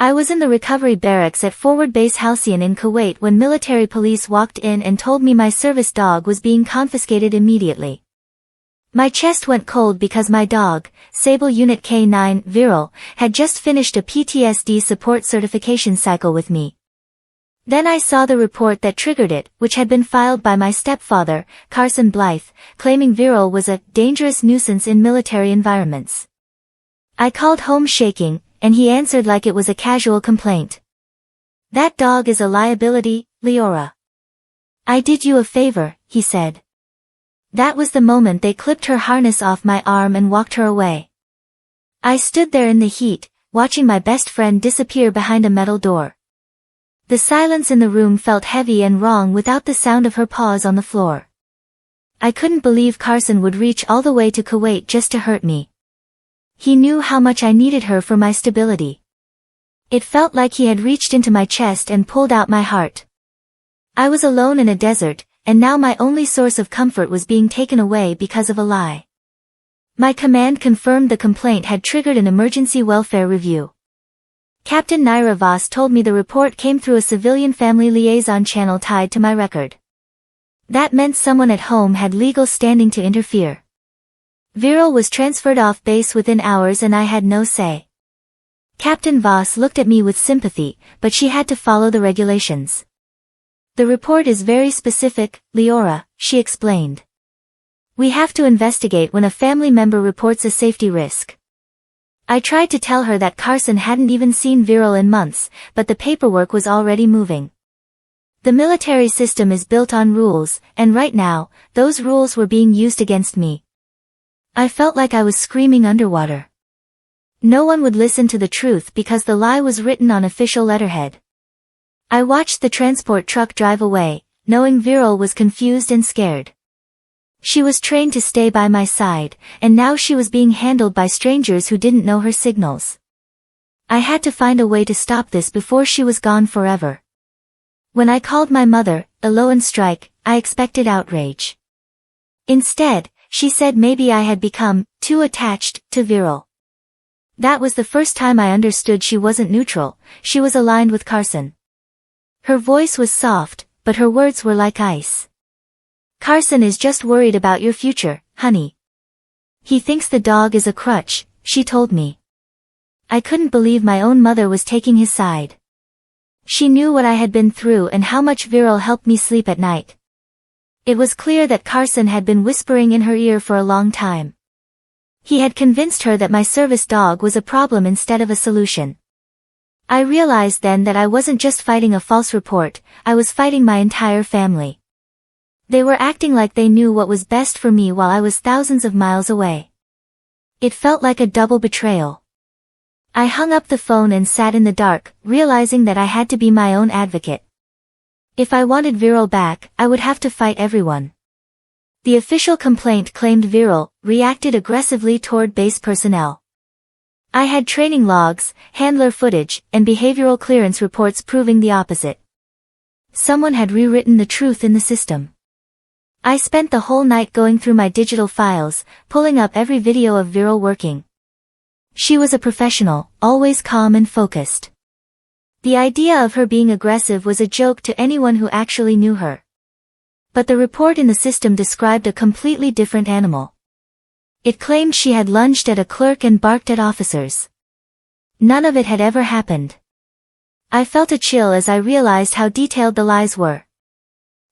I was in the recovery barracks at Forward Base Halcyon in Kuwait when military police walked in and told me my service dog was being confiscated immediately. My chest went cold because my dog, Sable Unit K9, Viral, had just finished a PTSD support certification cycle with me. Then I saw the report that triggered it, which had been filed by my stepfather, Carson Blythe, claiming Viral was a dangerous nuisance in military environments. I called home shaking, and he answered like it was a casual complaint. "That dog is a liability, Leora. I did you a favor," he said. That was the moment they clipped her harness off my arm and walked her away. I stood there in the heat, watching my best friend disappear behind a metal door. The silence in the room felt heavy and wrong without the sound of her paws on the floor. I couldn't believe Carson would reach all the way to Kuwait just to hurt me. He knew how much I needed her for my stability. It felt like he had reached into my chest and pulled out my heart. I was alone in a desert, and now my only source of comfort was being taken away because of a lie. My command confirmed the complaint had triggered an emergency welfare review. Captain Naira Voss told me the report came through a civilian family liaison channel tied to my record. That meant someone at home had legal standing to interfere. Viral was transferred off base within hours and I had no say. Captain Voss looked at me with sympathy, but she had to follow the regulations. "The report is very specific, Leora," she explained. "We have to investigate when a family member reports a safety risk." I tried to tell her that Carson hadn't even seen Viral in months, but the paperwork was already moving. The military system is built on rules, and right now, those rules were being used against me. I felt like I was screaming underwater. No one would listen to the truth because the lie was written on official letterhead. I watched the transport truck drive away, knowing Viral was confused and scared. She was trained to stay by my side, and now she was being handled by strangers who didn't know her signals. I had to find a way to stop this before she was gone forever. When I called my mother, Elo and Strike, I expected outrage. Instead, she said maybe I had become too attached to Viral. That was the first time I understood she wasn't neutral, she was aligned with Carson. Her voice was soft, but her words were like ice. "Carson is just worried about your future, honey. He thinks the dog is a crutch," she told me. I couldn't believe my own mother was taking his side. She knew what I had been through and how much Viral helped me sleep at night. It was clear that Carson had been whispering in her ear for a long time. He had convinced her that my service dog was a problem instead of a solution. I realized then that I wasn't just fighting a false report, I was fighting my entire family. They were acting like they knew what was best for me while I was thousands of miles away. It felt like a double betrayal. I hung up the phone and sat in the dark, realizing that I had to be my own advocate. If I wanted Viral back, I would have to fight everyone. The official complaint claimed Viral reacted aggressively toward base personnel. I had training logs, handler footage, and behavioral clearance reports proving the opposite. Someone had rewritten the truth in the system. I spent the whole night going through my digital files, pulling up every video of Viral working. She was a professional, always calm and focused. The idea of her being aggressive was a joke to anyone who actually knew her. But the report in the system described a completely different animal. It claimed she had lunged at a clerk and barked at officers. None of it had ever happened. I felt a chill as I realized how detailed the lies were.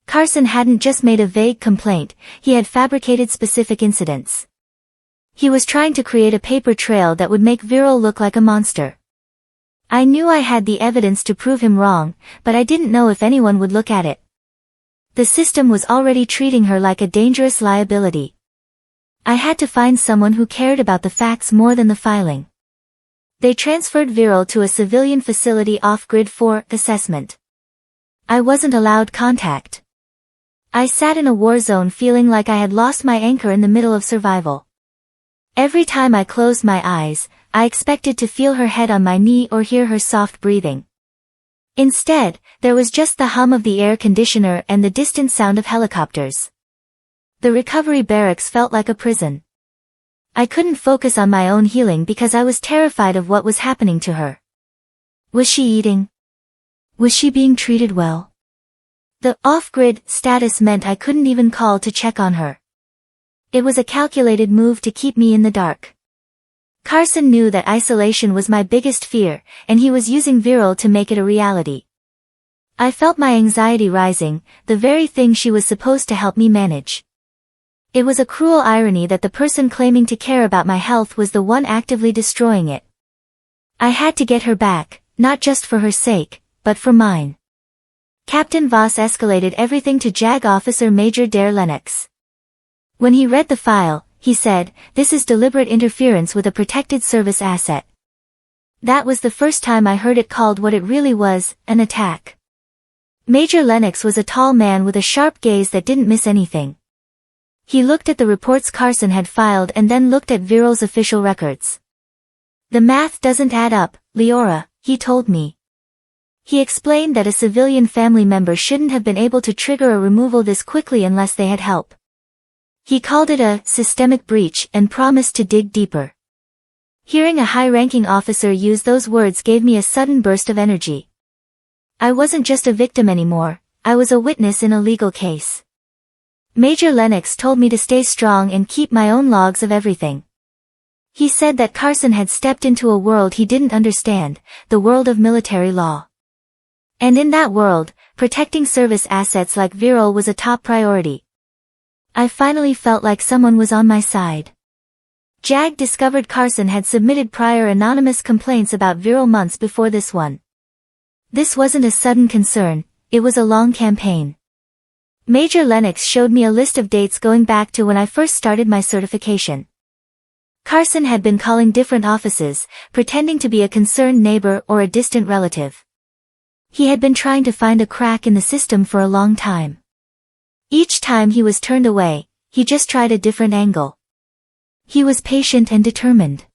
Carson hadn't just made a vague complaint, he had fabricated specific incidents. He was trying to create a paper trail that would make Viral look like a monster. I knew I had the evidence to prove him wrong, but I didn't know if anyone would look at it. The system was already treating her like a dangerous liability. I had to find someone who cared about the facts more than the filing. They transferred Viral to a civilian facility off-grid for assessment. I wasn't allowed contact. I sat in a war zone feeling like I had lost my anchor in the middle of survival. Every time I closed my eyes, I expected to feel her head on my knee or hear her soft breathing. Instead, there was just the hum of the air conditioner and the distant sound of helicopters. The recovery barracks felt like a prison. I couldn't focus on my own healing because I was terrified of what was happening to her. Was she eating? Was she being treated well? The off-grid status meant I couldn't even call to check on her. It was a calculated move to keep me in the dark. Carson knew that isolation was my biggest fear, and he was using Viral to make it a reality. I felt my anxiety rising, the very thing she was supposed to help me manage. It was a cruel irony that the person claiming to care about my health was the one actively destroying it. I had to get her back, not just for her sake, but for mine. Captain Voss escalated everything to JAG officer Major Lennox. When he read the file, he said, "This is deliberate interference with a protected service asset." That was the first time I heard it called what it really was, an attack. Major Lennox was a tall man with a sharp gaze that didn't miss anything. He looked at the reports Carson had filed and then looked at Viral's official records. "The math doesn't add up, Leora," he told me. He explained that a civilian family member shouldn't have been able to trigger a removal this quickly unless they had help. He called it a systemic breach and promised to dig deeper. Hearing a high-ranking officer use those words gave me a sudden burst of energy. I wasn't just a victim anymore, I was a witness in a legal case. Major Lennox told me to stay strong and keep my own logs of everything. He said that Carson had stepped into a world he didn't understand, the world of military law. And in that world, protecting service assets like Viral was a top priority. I finally felt like someone was on my side. JAG discovered Carson had submitted prior anonymous complaints about Viral months before this one. This wasn't a sudden concern, it was a long campaign. Major Lennox showed me a list of dates going back to when I first started my certification. Carson had been calling different offices, pretending to be a concerned neighbor or a distant relative. He had been trying to find a crack in the system for a long time. Each time he was turned away, he just tried a different angle. He was patient and determined.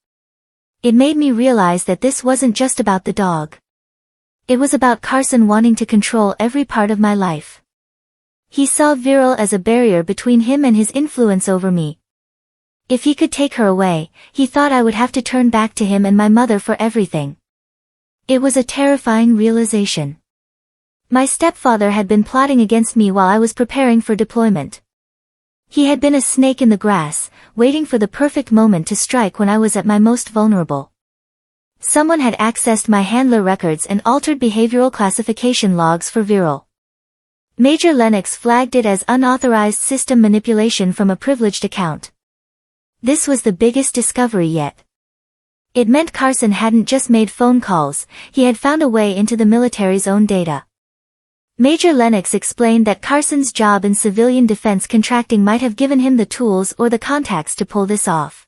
It made me realize that this wasn't just about the dog. It was about Carson wanting to control every part of my life. He saw Viral as a barrier between him and his influence over me. If he could take her away, he thought I would have to turn back to him and my mother for everything. It was a terrifying realization. My stepfather had been plotting against me while I was preparing for deployment. He had been a snake in the grass, waiting for the perfect moment to strike when I was at my most vulnerable. Someone had accessed my handler records and altered behavioral classification logs for Viral. Major Lennox flagged it as unauthorized system manipulation from a privileged account. This was the biggest discovery yet. It meant Carson hadn't just made phone calls, he had found a way into the military's own data. Major Lennox explained that Carson's job in civilian defense contracting might have given him the tools or the contacts to pull this off.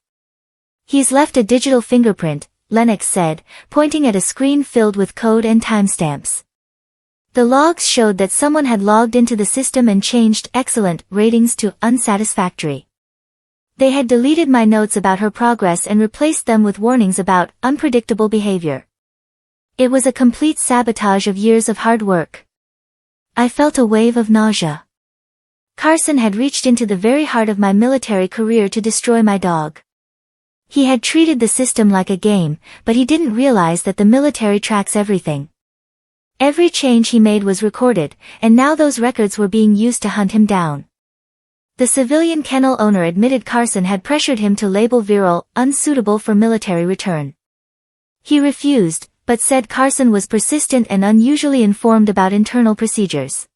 "He's left a digital fingerprint," Lennox said, pointing at a screen filled with code and timestamps. The logs showed that someone had logged into the system and changed excellent ratings to unsatisfactory. They had deleted my notes about her progress and replaced them with warnings about unpredictable behavior. It was a complete sabotage of years of hard work. I felt a wave of nausea. Carson had reached into the very heart of my military career to destroy my dog. He had treated the system like a game, but he didn't realize that the military tracks everything. Every change he made was recorded, and now those records were being used to hunt him down. The civilian kennel owner admitted Carson had pressured him to label Viral unsuitable for military return. He refused, but said Carson was persistent and unusually informed about internal procedures.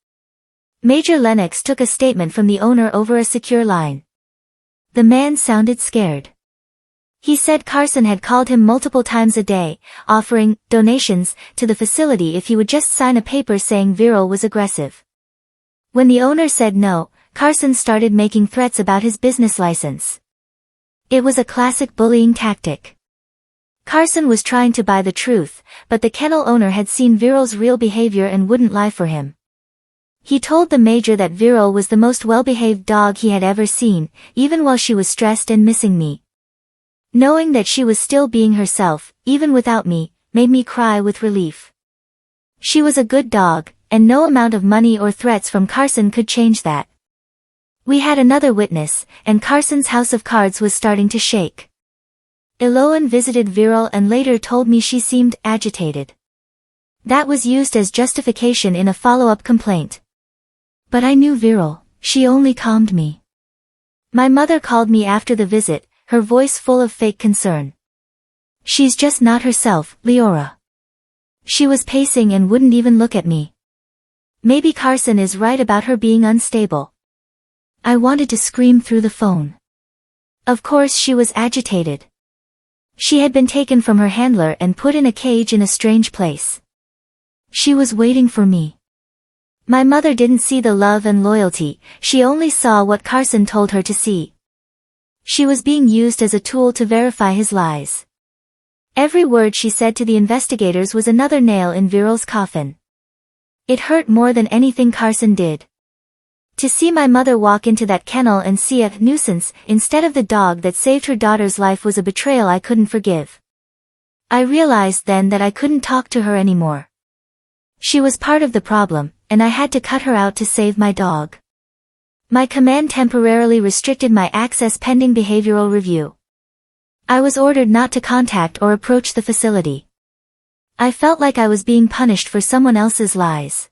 Major Lennox took a statement from the owner over a secure line. The man sounded scared. He said Carson had called him multiple times a day, offering donations to the facility if he would just sign a paper saying Viral was aggressive. When the owner said no, Carson started making threats about his business license. It was a classic bullying tactic. Carson was trying to buy the truth, but the kennel owner had seen Viral's real behavior and wouldn't lie for him. He told the major that Viral was the most well-behaved dog he had ever seen, even while she was stressed and missing me. Knowing that she was still being herself, even without me, made me cry with relief. She was a good dog, and no amount of money or threats from Carson could change that. We had another witness, and Carson's house of cards was starting to shake. Eloan visited Viral and later told me she seemed agitated. That was used as justification in a follow-up complaint. But I knew Viral, she only calmed me. My mother called me after the visit, her voice full of fake concern. She's just not herself, Leora. She was pacing and wouldn't even look at me. Maybe Carson is right about her being unstable. I wanted to scream through the phone. Of course she was agitated. She had been taken from her handler and put in a cage in a strange place. She was waiting for me. My mother didn't see the love and loyalty, she only saw what Carson told her to see. She was being used as a tool to verify his lies. Every word she said to the investigators was another nail in Viral's coffin. It hurt more than anything Carson did. To see my mother walk into that kennel and see a Nuisance instead of the dog that saved her daughter's life was a betrayal I couldn't forgive. I realized then that I couldn't talk to her anymore. She was part of the problem, and I had to cut her out to save my dog. My command temporarily restricted my access pending behavioral review. I was ordered not to contact or approach the facility. I felt like I was being punished for someone else's lies.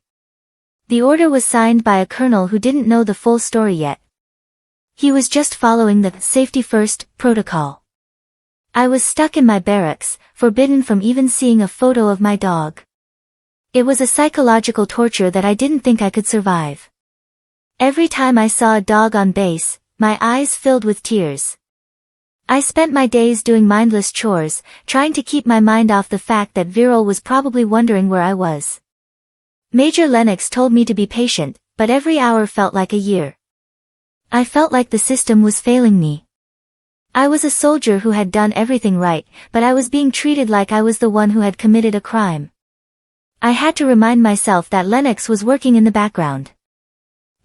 The order was signed by a colonel who didn't know the full story yet. He was just following the safety first protocol. I was stuck in my barracks, forbidden from even seeing a photo of my dog. It was a psychological torture that I didn't think I could survive. Every time I saw a dog on base, my eyes filled with tears. I spent my days doing mindless chores, trying to keep my mind off the fact that Viral was probably wondering where I was. Major Lennox told me to be patient, but every hour felt like a year. I felt like the system was failing me. I was a soldier who had done everything right, but I was being treated like I was the one who had committed a crime. I had to remind myself that Lennox was working in the background.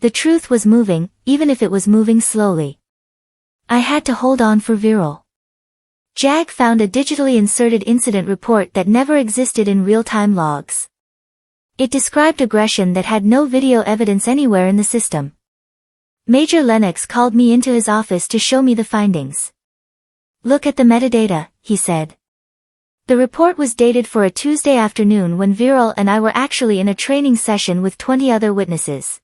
The truth was moving, even if it was moving slowly. I had to hold on for Viral. JAG found a digitally inserted incident report that never existed in real-time logs. It described aggression that had no video evidence anywhere in the system. Major Lennox called me into his office to show me the findings. "Look at the metadata," he said. The report was dated for a Tuesday afternoon when Viral and I were actually in a training session with 20 other witnesses.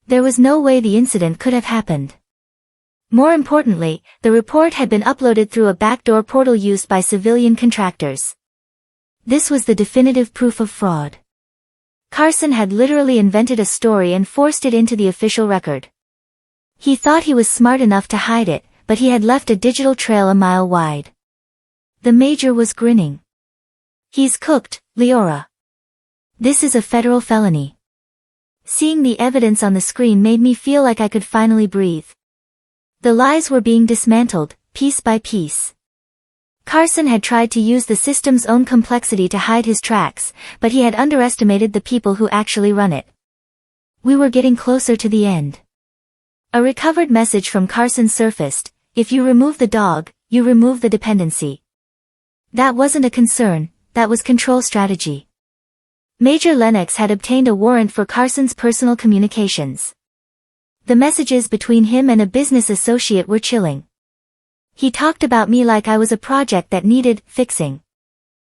There was no way the incident could have happened. More importantly, the report had been uploaded through a backdoor portal used by civilian contractors. This was the definitive proof of fraud. Carson had literally invented a story and forced it into the official record. He thought he was smart enough to hide it, but he had left a digital trail a mile wide. The major was grinning. "He's cooked, Leora. This is a federal felony." Seeing the evidence on the screen made me feel like I could finally breathe. The lies were being dismantled, piece by piece. Carson had tried to use the system's own complexity to hide his tracks, but he had underestimated the people who actually run it. We were getting closer to the end. A recovered message from Carson surfaced: "If you remove the dog, you remove the dependency." That wasn't a concern, that was control strategy. Major Lennox had obtained a warrant for Carson's personal communications. The messages between him and a business associate were chilling. He talked about me like I was a project that needed fixing.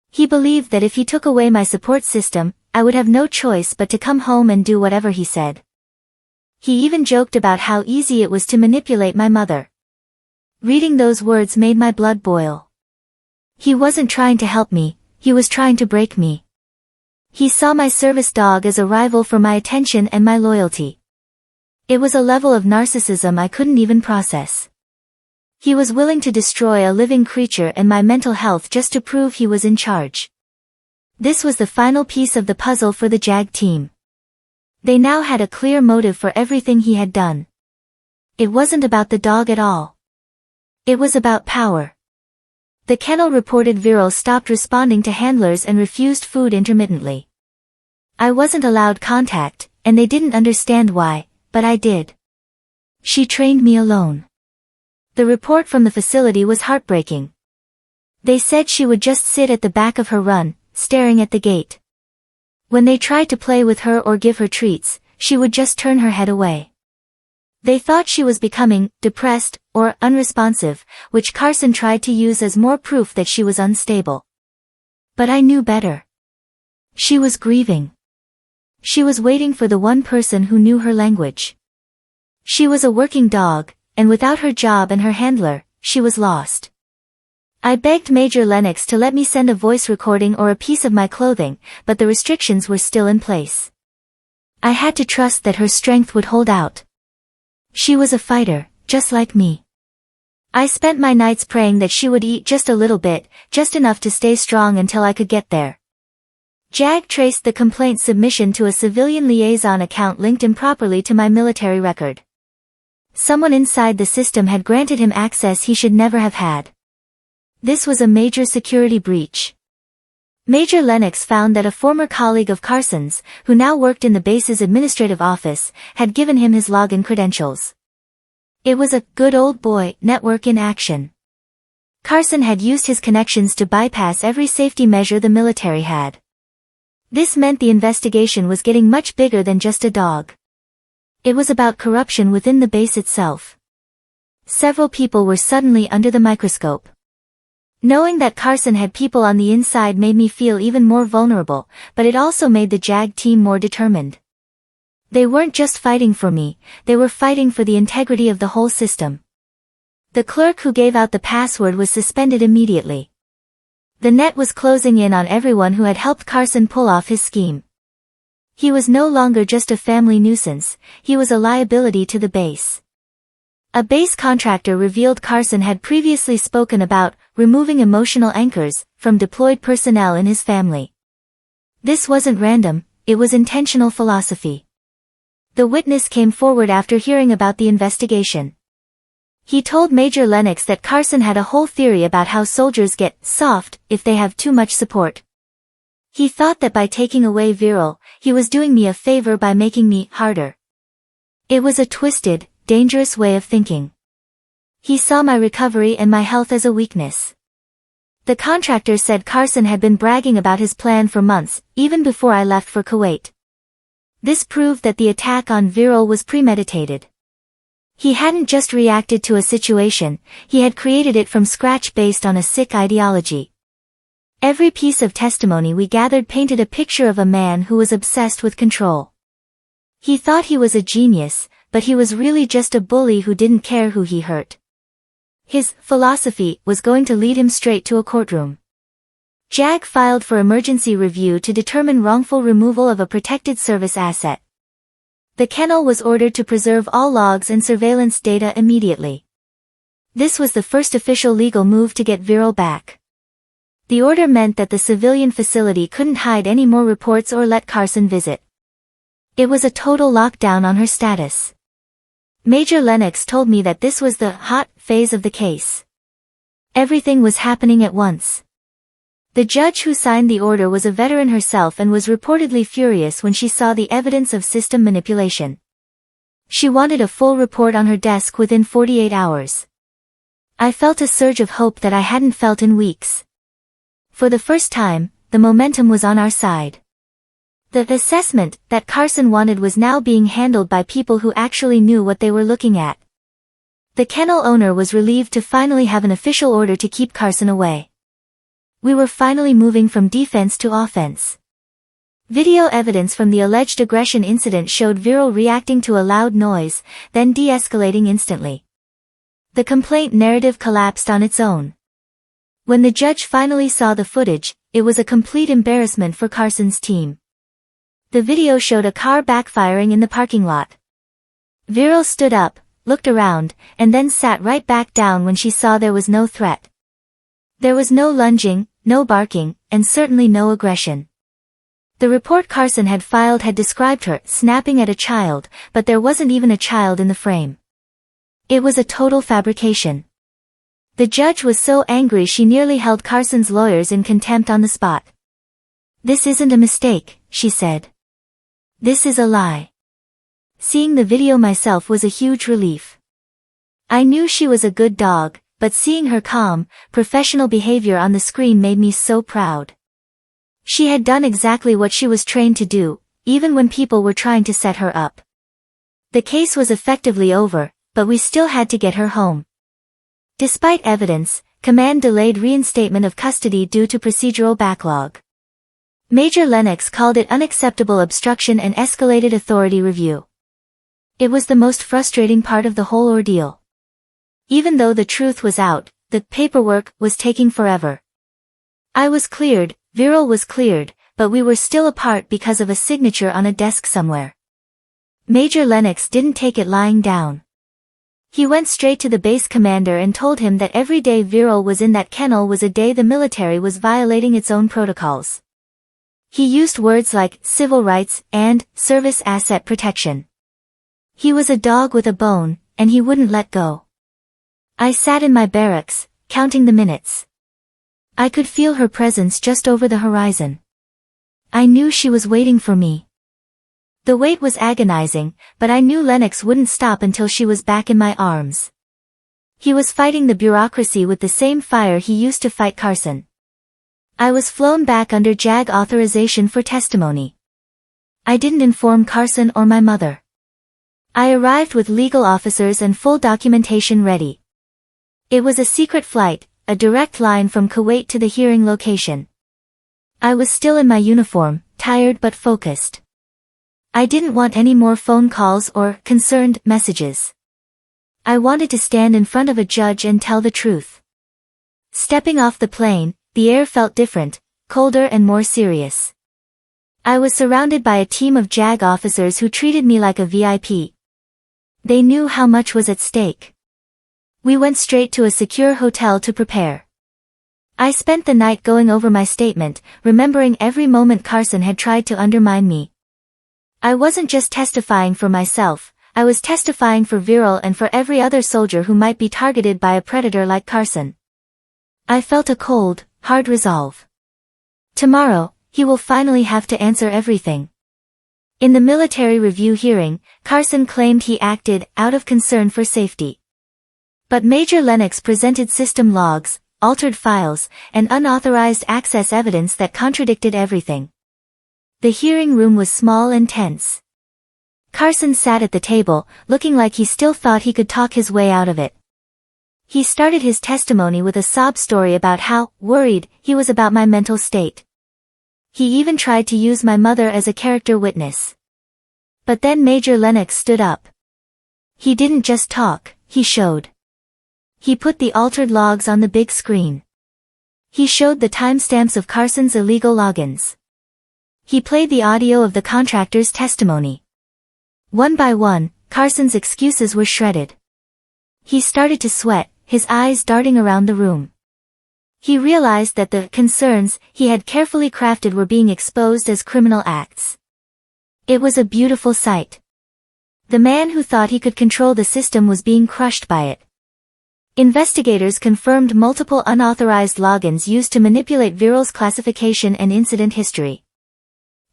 He believed that if he took away my support system, I would have no choice but to come home and do whatever he said. He even joked about how easy it was to manipulate my mother. Reading those words made my blood boil. He wasn't trying to help me, he was trying to break me. He saw my service dog as a rival for my attention and my loyalty. It was a level of narcissism I couldn't even process. He was willing to destroy a living creature and my mental health just to prove he was in charge. This was the final piece of the puzzle for the JAG team. They now had a clear motive for everything he had done. It wasn't about the dog at all. It was about power. The kennel reported Viral stopped responding to handlers and refused food intermittently. I wasn't allowed contact, and they didn't understand why, but I did. She trained me alone. The report from the facility was heartbreaking. They said she would just sit at the back of her run, staring at the gate. When they tried to play with her or give her treats, she would just turn her head away. They thought she was becoming depressed or unresponsive, which Carson tried to use as more proof that she was unstable. But I knew better. She was grieving. She was waiting for the one person who knew her language. She was a working dog, and without her job and her handler, she was lost. I begged Major Lennox to let me send a voice recording or a piece of my clothing, but the restrictions were still in place. I had to trust that her strength would hold out. She was a fighter, just like me. I spent my nights praying that she would eat just a little bit, just enough to stay strong until I could get there. JAG traced the complaint submission to a civilian liaison account linked improperly to my military record. Someone inside the system had granted him access he should never have had. This was a major security breach. Major Lennox found that a former colleague of Carson's, who now worked in the base's administrative office, had given him his login credentials. It was a good old boy network in action. Carson had used his connections to bypass every safety measure the military had. This meant the investigation was getting much bigger than just a dog. It was about corruption within the base itself. Several people were suddenly under the microscope. Knowing that Carson had people on the inside made me feel even more vulnerable, but it also made the JAG team more determined. They weren't just fighting for me, they were fighting for the integrity of the whole system. The clerk who gave out the password was suspended immediately. The net was closing in on everyone who had helped Carson pull off his scheme. He was no longer just a family nuisance, he was a liability to the base. A base contractor revealed Carson had previously spoken about removing emotional anchors from deployed personnel in his family. This wasn't random, it was intentional philosophy. The witness came forward after hearing about the investigation. He told Major Lennox that Carson had a whole theory about how soldiers get soft if they have too much support. He thought that by taking away virile, he was doing me a favor by making me harder. It was a twisted, dangerous way of thinking. He saw my recovery and my health as a weakness. The contractor said Carson had been bragging about his plan for months, even before I left for Kuwait. This proved that the attack on virile was premeditated. He hadn't just reacted to a situation, he had created it from scratch based on a sick ideology. Every piece of testimony we gathered painted a picture of a man who was obsessed with control. He thought he was a genius, but he was really just a bully who didn't care who he hurt. His philosophy was going to lead him straight to a courtroom. JAG filed for emergency review to determine wrongful removal of a protected service asset. The kennel was ordered to preserve all logs and surveillance data immediately. This was the first official legal move to get virile back. The order meant that the civilian facility couldn't hide any more reports or let Carson visit. It was a total lockdown on her status. Major Lennox told me that this was the hot phase of the case. Everything was happening at once. The judge who signed the order was a veteran herself and was reportedly furious when she saw the evidence of system manipulation. She wanted a full report on her desk within 48 hours. I felt a surge of hope that I hadn't felt in weeks. For the first time, the momentum was on our side. The assessment that Carson wanted was now being handled by people who actually knew what they were looking at. The kennel owner was relieved to finally have an official order to keep Carson away. We were finally moving from defense to offense. Video evidence from the alleged aggression incident showed virile reacting to a loud noise, then de-escalating instantly. The complaint narrative collapsed on its own. When the judge finally saw the footage, it was a complete embarrassment for Carson's team. The video showed a car backfiring in the parking lot. Virile stood up, looked around, and then sat right back down when she saw there was no threat. There was no lunging, no barking, and certainly no aggression. The report Carson had filed had described her snapping at a child, but there wasn't even a child in the frame. It was a total fabrication. The judge was so angry she nearly held Carson's lawyers in contempt on the spot. "This isn't a mistake," she said. "This is a lie." Seeing the video myself was a huge relief. I knew she was a good dog, but seeing her calm, professional behavior on the screen made me so proud. She had done exactly what she was trained to do, even when people were trying to set her up. The case was effectively over, but we still had to get her home. Despite evidence, command delayed reinstatement of custody due to procedural backlog. Major Lennox called it unacceptable obstruction and escalated authority review. It was the most frustrating part of the whole ordeal. Even though the truth was out, the paperwork was taking forever. I was cleared, Viral was cleared, but we were still apart because of a signature on a desk somewhere. Major Lennox didn't take it lying down. He went straight to the base commander and told him that every day Viral was in that kennel was a day the military was violating its own protocols. He used words like civil rights and service asset protection. He was a dog with a bone, and he wouldn't let go. I sat in my barracks, counting the minutes. I could feel her presence just over the horizon. I knew she was waiting for me. The wait was agonizing, but I knew Lennox wouldn't stop until she was back in my arms. He was fighting the bureaucracy with the same fire he used to fight Carson. I was flown back under JAG authorization for testimony. I didn't inform Carson or my mother. I arrived with legal officers and full documentation ready. It was a secret flight, a direct line from Kuwait to the hearing location. I was still in my uniform, tired but focused. I didn't want any more phone calls or concerned messages. I wanted to stand in front of a judge and tell the truth. Stepping off the plane, the air felt different, colder and more serious. I was surrounded by a team of JAG officers who treated me like a VIP. They knew how much was at stake. We went straight to a secure hotel to prepare. I spent the night going over my statement, remembering every moment Carson had tried to undermine me. I wasn't just testifying for myself, I was testifying for Viral and for every other soldier who might be targeted by a predator like Carson. I felt a cold, hard resolve. Tomorrow, he will finally have to answer everything. In the military review hearing, Carson claimed he acted out of concern for safety. But Major Lennox presented system logs, altered files, and unauthorized access evidence that contradicted everything. The hearing room was small and tense. Carson sat at the table, looking like he still thought he could talk his way out of it. He started his testimony with a sob story about how worried he was about my mental state. He even tried to use my mother as a character witness. But then Major Lennox stood up. He didn't just talk, he showed. He put the altered logs on the big screen. He showed the timestamps of Carson's illegal logins. He played the audio of the contractor's testimony. One by one, Carson's excuses were shredded. He started to sweat, his eyes darting around the room. He realized that the concerns he had carefully crafted were being exposed as criminal acts. It was a beautiful sight. The man who thought he could control the system was being crushed by it. Investigators confirmed multiple unauthorized logins used to manipulate Viral's classification and incident history.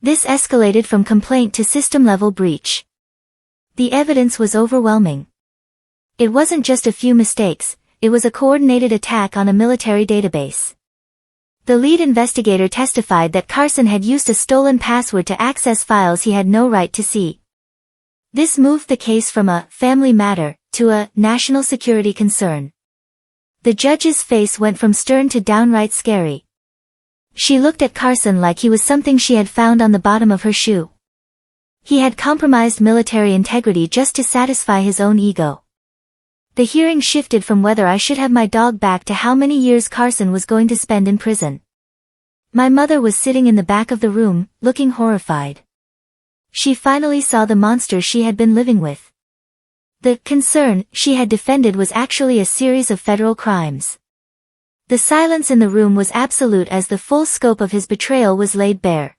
This escalated from complaint to system-level breach. The evidence was overwhelming. It wasn't just a few mistakes, it was a coordinated attack on a military database. The lead investigator testified that Carson had used a stolen password to access files he had no right to see. This moved the case from a family matter to a national security concern. The judge's face went from stern to downright scary. She looked at Carson like he was something she had found on the bottom of her shoe. He had compromised military integrity just to satisfy his own ego. The hearing shifted from whether I should have my dog back to how many years Carson was going to spend in prison. My mother was sitting in the back of the room, looking horrified. She finally saw the monster she had been living with. The concern she had defended was actually a series of federal crimes. The silence in the room was absolute as the full scope of his betrayal was laid bare.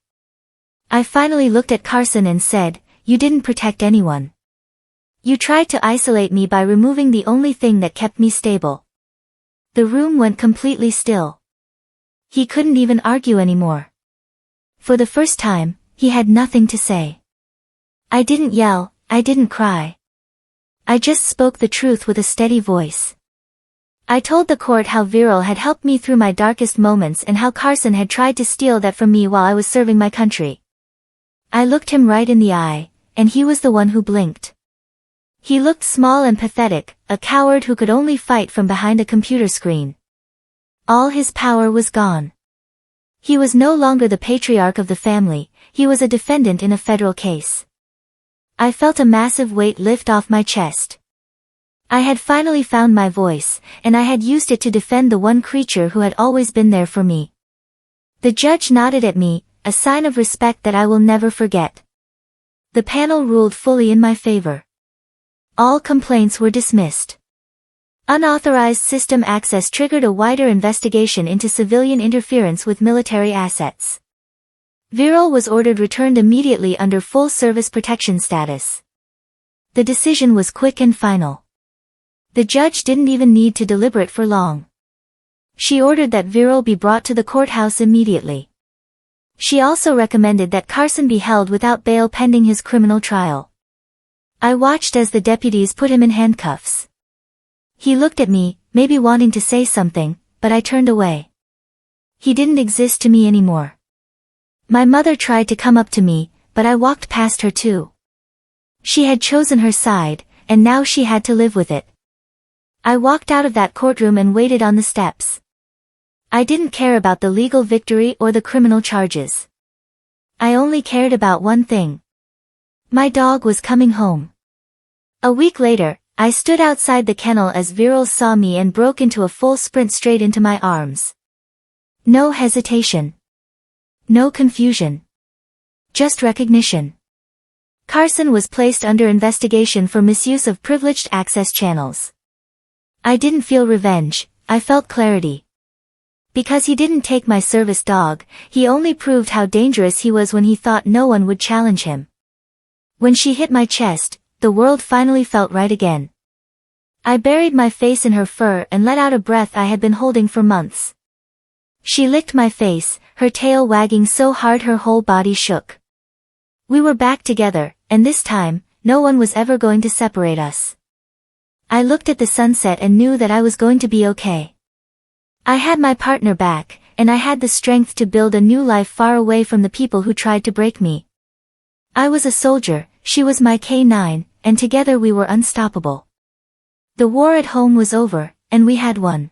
I finally looked at Carson and said, "You didn't protect anyone. You tried to isolate me by removing the only thing that kept me stable." The room went completely still. He couldn't even argue anymore. For the first time, he had nothing to say. I didn't yell, I didn't cry. I just spoke the truth with a steady voice. I told the court how Viral had helped me through my darkest moments and how Carson had tried to steal that from me while I was serving my country. I looked him right in the eye, and he was the one who blinked. He looked small and pathetic, a coward who could only fight from behind a computer screen. All his power was gone. He was no longer the patriarch of the family, he was a defendant in a federal case. I felt a massive weight lift off my chest. I had finally found my voice, and I had used it to defend the one creature who had always been there for me. The judge nodded at me, a sign of respect that I will never forget. The panel ruled fully in my favor. All complaints were dismissed. Unauthorized system access triggered a wider investigation into civilian interference with military assets. Viral was ordered returned immediately under full service protection status. The decision was quick and final. The judge didn't even need to deliberate for long. She ordered that Viral be brought to the courthouse immediately. She also recommended that Carson be held without bail pending his criminal trial. I watched as the deputies put him in handcuffs. He looked at me, maybe wanting to say something, but I turned away. He didn't exist to me anymore. My mother tried to come up to me, but I walked past her too. She had chosen her side, and now she had to live with it. I walked out of that courtroom and waited on the steps. I didn't care about the legal victory or the criminal charges. I only cared about one thing. My dog was coming home. A week later, I stood outside the kennel as Viral saw me and broke into a full sprint straight into my arms. No hesitation. No confusion. Just recognition. Carson was placed under investigation for misuse of privileged access channels. I didn't feel revenge, I felt clarity. Because he didn't take my service dog, he only proved how dangerous he was when he thought no one would challenge him. When she hit my chest, the world finally felt right again. I buried my face in her fur and let out a breath I had been holding for months. She licked my face, her tail wagging so hard her whole body shook. We were back together, and this time, no one was ever going to separate us. I looked at the sunset and knew that I was going to be okay. I had my partner back, and I had the strength to build a new life far away from the people who tried to break me. I was a soldier, she was my K9, and together we were unstoppable. The war at home was over, and we had won.